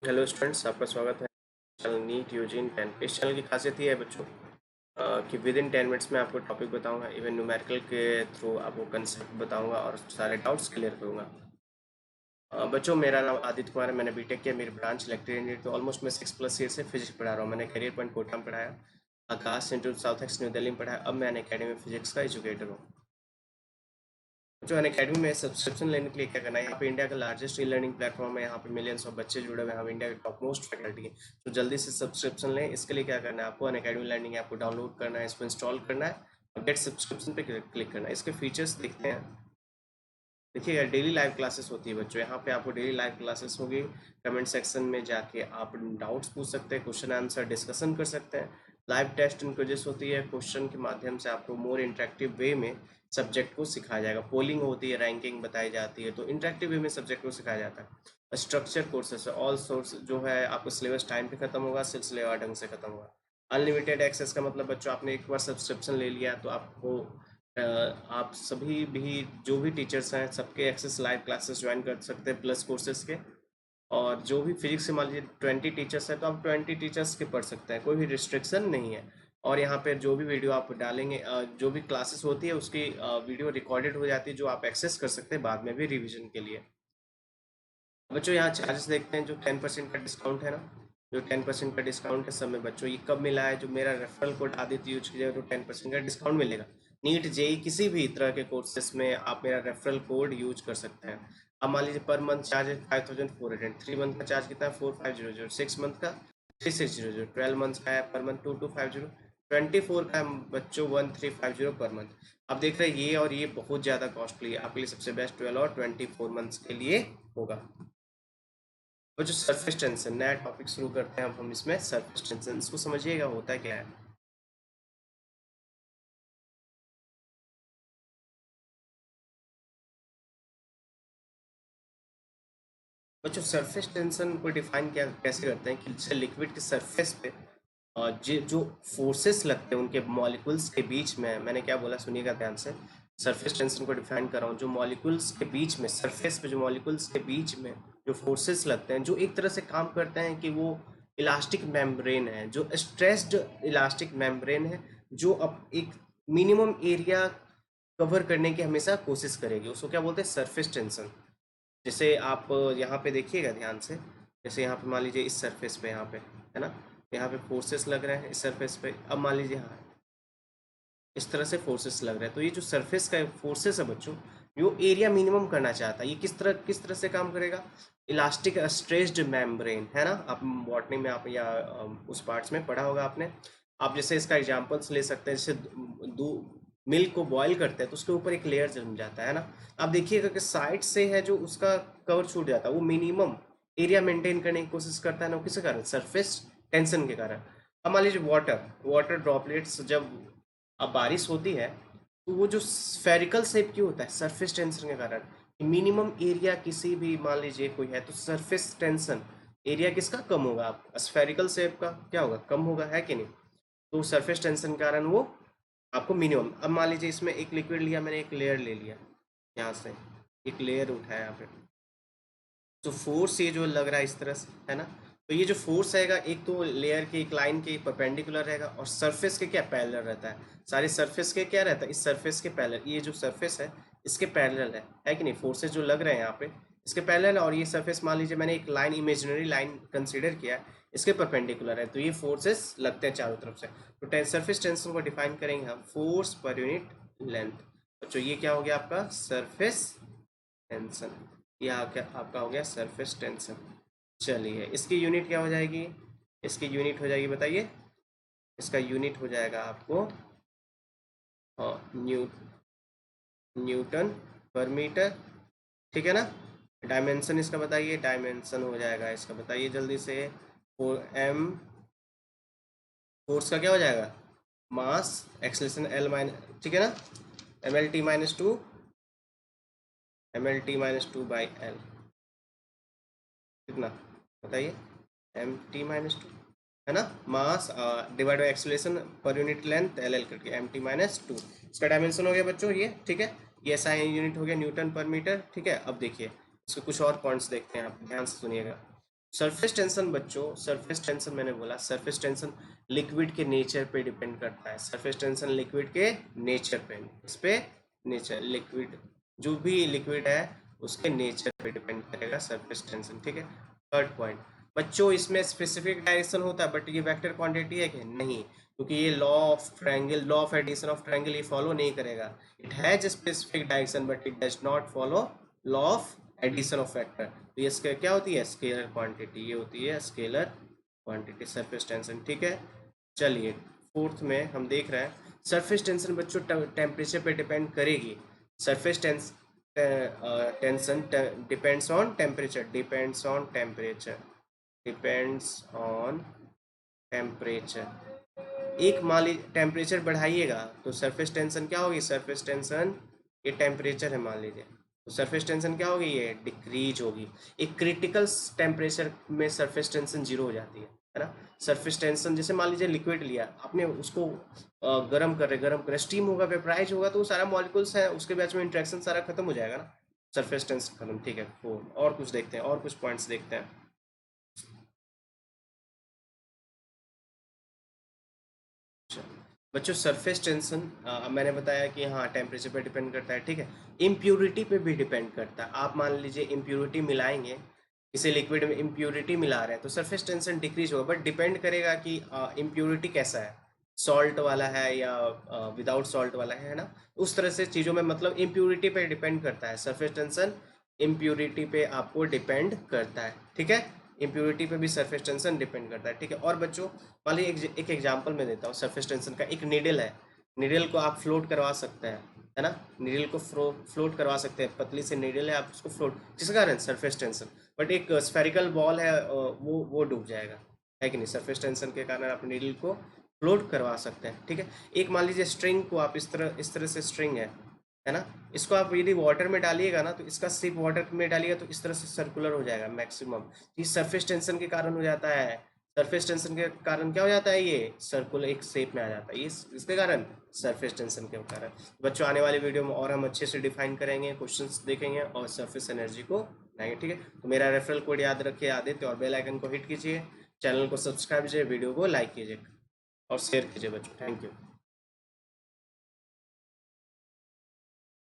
Hello students, आपका स्वागत है चैनल नीट यूजीन 10। इस चैनल की खासियत ये है बच्चों कि विद इन 10 मिनट्स में आपको टॉपिक बताऊंगा, इवन न्यूमेरिकल के थ्रू आपको कंसेप्ट बताऊंगा और सारे डाउट्स क्लियर करूंगा। बच्चों, मेरा नाम आदित्य कुमार है। मैंने बीटेक किया, मेरी ब्रांच इलेक्ट्रिकल इंजीनियर। तो ऑलमोस्ट मैं 6+ ईयर से फिजिक्स पढ़ा रहा हूँ। मैंने करियर पॉइंट कोटा में पढ़ाया, Aakash institute south ex new Delhi में पढ़ाया। अब मैं अनअकैडमी में फिजिक्स का एजुकेटर हूँ। जो अनअकैडमी में सब्सक्रिप्शन लेने के लिए क्या करना है, यहाँ पे इंडिया का लार्जेस्ट ई लर्निंग प्लेटफॉर्म है। यहाँ पे मिलियंस ऑफ बच्चे जुड़े हुए हैं। हम इंडिया के टॉप मोस्ट फैकल्टी है। तो जल्दी से सब्सक्रिप्शन लें। इसके लिए क्या करना है, आपको अनअकैडमी लर्निंग ऐप को डाउनलोड करना है, इसको इंस्टॉल करना है और गेट सब्सक्रिप्शन पे क्लिक करना है। इसके फीचर्स देखते हैं। देखिएगा, डेली लाइव क्लासेस होती है बच्चों। यहाँ पे आपको डेली लाइव क्लासेस होगी। कमेंट सेक्शन में जाके आप डाउट्स पूछ सकते हैं, क्वेश्चन आंसर डिस्कशन कर सकते हैं। लाइव टेस्ट एंड क्विज़ेस होती है। क्वेश्चन के माध्यम से आपको मोर इंटरेक्टिव वे में सब्जेक्ट को सिखाया जाएगा। पोलिंग होती है, रैंकिंग बताई जाती है। तो इंटरेक्टिव वे में सब्जेक्ट को सिखाया जाता है। स्ट्रक्चर कोर्सेस ऑल सोर्स जो है, आपको सिलेबस टाइम पे खत्म होगा, सिलसिलेवार ढंग से खत्म होगा। अनलिमिटेड एक्सेस का मतलब बच्चों, आपने एक बार सब्सक्रिप्शन ले लिया तो आपको आप सभी भी जो भी टीचर्स हैं सबके एक्सेस लाइव क्लासेस ज्वाइन कर सकते हैं प्लस कोर्सेज के। और जो भी फिजिक्स से मान लीजिए 20 टीचर्स हैं तो आप 20 टीचर्स के पढ़ सकते हैं, कोई भी रिस्ट्रिक्शन नहीं है। और यहाँ पे जो भी वीडियो आप डालेंगे, जो भी क्लासेस होती है उसकी वीडियो रिकॉर्डेड हो जाती है, जो आप एक्सेस कर सकते हैं बाद में भी रिवीजन के लिए। बच्चों, यहाँ चार्जेस देखते हैं। जो 10% का डिस्काउंट है ना, जो 10% का डिस्काउंट है सब में बच्चों, ये कब मिला है, जो मेरा रेफरल कोड आदित्य यूज कीजिएगा तो 10% का डिस्काउंट मिलेगा। नीट जेई किसी भी तरह के कोर्सेस में आप मेरा रेफरल कोड यूज कर सकते हैं। अब मान लीजिए पर मंथ चार्ज है 5400, 3 मंथ का चार्ज कितना है 4500, 6 मंथ का 3600, 12 मंथ का है पर मंथ 2250, 24 का है बच्चों 1350 पर मंथ। अब देख रहे हैं ये और ये बहुत ज़्यादा कॉस्टली है। आपके लिए सबसे बेस्ट 12 और 24 मंथ्स के लिए होगा। वो जो सरफेस टेंशन, नया टॉपिक शुरू करते हैं अब हम इसमें। सरफेस टेंशन इसको समझिएगा होता क्या है। बच्चों, सरफेस टेंशन को डिफाइन क्या कैसे करते हैं कि जैसे लिक्विड के सरफेस पे जो फोर्सेस लगते हैं उनके मॉलिक्यूल्स के बीच में, मैंने क्या बोला सुनिएगा ध्यान से। सरफेस टेंशन को डिफाइन कर रहा हूँ। जो मॉलिक्यूल्स के बीच में, सरफेस पे जो मॉलिक्यूल्स के बीच में जो फोर्सेस लगते हैं, जो एक तरह से काम करते हैं कि वो इलास्टिक मेम्ब्रेन है, जो स्ट्रेस्ड इलास्टिक मेम्ब्रेन है, जो अब एक मिनिमम एरिया कवर करने की हमेशा कोशिश करेगी, उसको क्या बोलते हैं, सरफेस टेंशन। जैसे आप यहाँ पे देखिएगा ध्यान से। जैसे यहाँ पे मान लीजिए इस सरफेस पे, यहाँ पे है ना, यहाँ पे फोर्सेस लग रहे हैं इस सरफेस पे। अब मान लीजिए हाँ, इस तरह से फोर्सेस लग रहे हैं। तो ये जो सरफेस का फोर्सेस है बच्चों, वो एरिया मिनिमम करना चाहता है। ये किस तरह से काम करेगा, इलास्टिक स्ट्रेस्ड मेम्ब्रेन है ना। आप बॉटनी में आप या उस पार्ट्स में पढ़ा होगा आपने। आप जैसे इसका एग्जांपल्स ले सकते हैं। जैसे दो मिल्क को बॉईल करते हैं तो उसके ऊपर एक लेयर जम जाता है ना। आप देखिएगा कि साइड से है जो उसका कवर छूट जाता है, वो मिनिमम एरिया मेंटेन करने की कोशिश करता है ना। किस कारण, सरफेस टेंशन के कारण। अब मान लीजिए वाटर वाटर ड्रॉपलेट्स जब अब बारिश होती है तो वो जो स्फेरिकल शेप की होता है, सरफेस टेंशन के कारण। मिनिमम एरिया किसी भी मान लीजिए कोई है तो सरफेस टेंशन एरिया किसका कम होगा, आप स्फेरिकल शेप का क्या होगा, कम होगा, है कि नहीं। तो सरफेस टेंशन के कारण वो आपको मिनिमम। अब मान लीजिए इसमें एक लिक्विड लिया मैंने, एक लेयर ले लिया, यहाँ से एक लेयर उठाया यहाँ पे। तो फोर्स ये जो लग रहा है इस तरह से है ना। तो ये जो फोर्स आएगा एक तो लेयर के एक लाइन के परपेंडिकुलर रहेगा और सरफेस के क्या पैरेलल रहता है। सारे सरफेस के क्या रहता है, इस सरफेस के पैरेलल। ये जो सरफेस है इसके पैरेलल है कि नहीं। फोर्सेस जो लग रहे हैं यहाँ पे इसके पैरेलल है। और ये सरफेस मान लीजिए मैंने एक लाइन, इमेजिनरी लाइन कंसीडर किया, इसके परपेंडिकुलर है। तो ये फोर्सेस लगते हैं चारों तरफ से। तो सरफेस टेंशन को डिफाइन करेंगे हम, फोर्स पर यूनिट लेंथ। तो ये क्या हो गया आपका, सरफेस टेंशन। ये आपका हो गया सरफेस टेंशन। चलिए, इसकी यूनिट क्या हो जाएगी, इसकी यूनिट हो जाएगी बताइए। इसका यूनिट हो जाएगा आपको न्यू न्यूटन पर मीटर, ठीक है ना। डायमेंशन इसका बताइए, डायमेंशन हो जाएगा इसका बताइए जल्दी से। एम फोर्स का क्या हो जाएगा, मास एक्सलेशन एल माइनस, ठीक है ना, M L T minus 2, by L. कितना बताइए, एम टी माइनस 2 है ना। मास डिवाइड बाई एक्सेलरेशन पर यूनिट लेंथ एल एल करके एम टी माइनस 2। इसका डायमेंशन हो गया बच्चों ये, ठीक है। ये ऐसा यूनिट हो गया न्यूटन पर मीटर, ठीक है। अब देखिए इसके कुछ और पॉइंट्स देखते हैं, आप ध्यान से सुनिएगा। सरफेस टेंशन बच्चों, सरफेस टेंशन मैंने बोला, सरफेस टेंशन लिक्विड के नेचर पे डिपेंड करता है। सरफेस टेंशन लिक्विड के नेचर पे, इस पे नेचर, लिक्विड जो भी लिक्विड है उसके नेचर पे डिपेंड करेगा सरफेस टेंशन, ठीक है। थर्ड पॉइंट बच्चों, इसमें स्पेसिफिक डायरेक्शन होता है बट ये वेक्टर क्वांटिटी है कि नहीं, क्योंकि ये law of triangle, law of addition of triangle ये फॉलो नहीं करेगा। It has specific direction but it does not follow law of addition of vector. तो ये क्या होती है, स्केलर क्वांटिटी, ये होती है स्केलर क्वांटिटी सरफेस टेंशन, ठीक है। चलिए फोर्थ में हम देख रहे हैं सरफेस टेंशन बच्चों टेम्परेचर पे डिपेंड करेगी। Surface tension depends on temperature, depends on temperature, depends on temperature. एक मान लीजिए टेम्परेचर बढ़ाइएगा तो सरफेस टेंशन क्या होगी, सरफेस टेंशन, ये टेम्परेचर है मान लीजिए, तो सरफेस टेंशन क्या होगी, ये डिक्रीज होगी। एक क्रिटिकल टेम्परेचर में सरफेस टेंशन जीरो हो जाती है ना। सरफेस टेंशन जैसे मान लीजिए लिक्विड लिया आपने, उसको गर्म करे, स्टीम होगा, वेपराइज होगा, तो सारा मॉलिक्यूल्स है उसके बीच में इंट्रैक्शन सारा खत्म हो जाएगा ना, सरफेस टेंशन खत्म, ठीक है। और कुछ देखते हैं, और कुछ पॉइंट्स देखते हैं। अच्छा, बच्चों सरफेस टेंशन मैंने बताया कि हाँ टेम्परेचर पे डिपेंड करता है, ठीक है। इम्प्यूरिटी पे भी डिपेंड करता है। आप मान लीजिए इम्प्यूरिटी मिलाएंगे, इसे लिक्विड में इम्प्यूरिटी मिला रहे हैं तो सरफेस टेंशन डिक्रीज होगा, बट डिपेंड करेगा कि इम्प्यूरिटी कैसा है, सॉल्ट वाला है या विदाउट सॉल्ट वाला है ना। उस तरह से चीज़ों में मतलब इम्प्यूरिटी पे डिपेंड करता है सरफेस टेंशन, इम्प्यूरिटी पे आपको डिपेंड करता है, ठीक है। इम्प्यूरिटी पे भी सरफेस टेंशन डिपेंड करता है, ठीक है। और बच्चों मान लीजिए एक एग्जांपल मैं देता हूँ सरफेस टेंशन का। एक नीडल है, नीडल को आप फ्लोट करवा सकते हैं, है ना, नीडल को फ्लोट करवा सकते हैं, पतली से नीडल है आप उसको फ्लोट, किस कारण, सरफेस टेंशन। बट एक स्फेरिकल बॉल है वो डूब जाएगा, है कि नहीं, सरफेस टेंशन के कारण आप नीडल को फ्लोट करवा सकते हैं, ठीक है। एक मान लीजिए स्ट्रिंग को आप इस तरह से स्ट्रिंग है ना, इसको आप यदि वाटर में डालिएगा ना तो इसका सिप वाटर में डालिएगा तो इस तरह से सर्कुलर हो जाएगा मैक्सिमम। ये सरफेस टेंशन के कारण हो जाता है। सरफेस टेंशन के कारण क्या हो जाता है, ये सर्कुलर एक शेप में आ जाता है, ये इसके कारण, सरफेस टेंशन के कारण। बच्चों आने वाली वीडियो में और हम अच्छे से डिफाइन करेंगे, क्वेश्चंस देखेंगे और सरफेस एनर्जी को लाएंगे, ठीक है। तो मेरा रेफरल कोड याद रखिए आदित्य, और बेल आइकन को हिट कीजिए, चैनल को सब्सक्राइब कीजिए, वीडियो को लाइक कीजिए और शेयर कीजिए बच्चों। Thank you.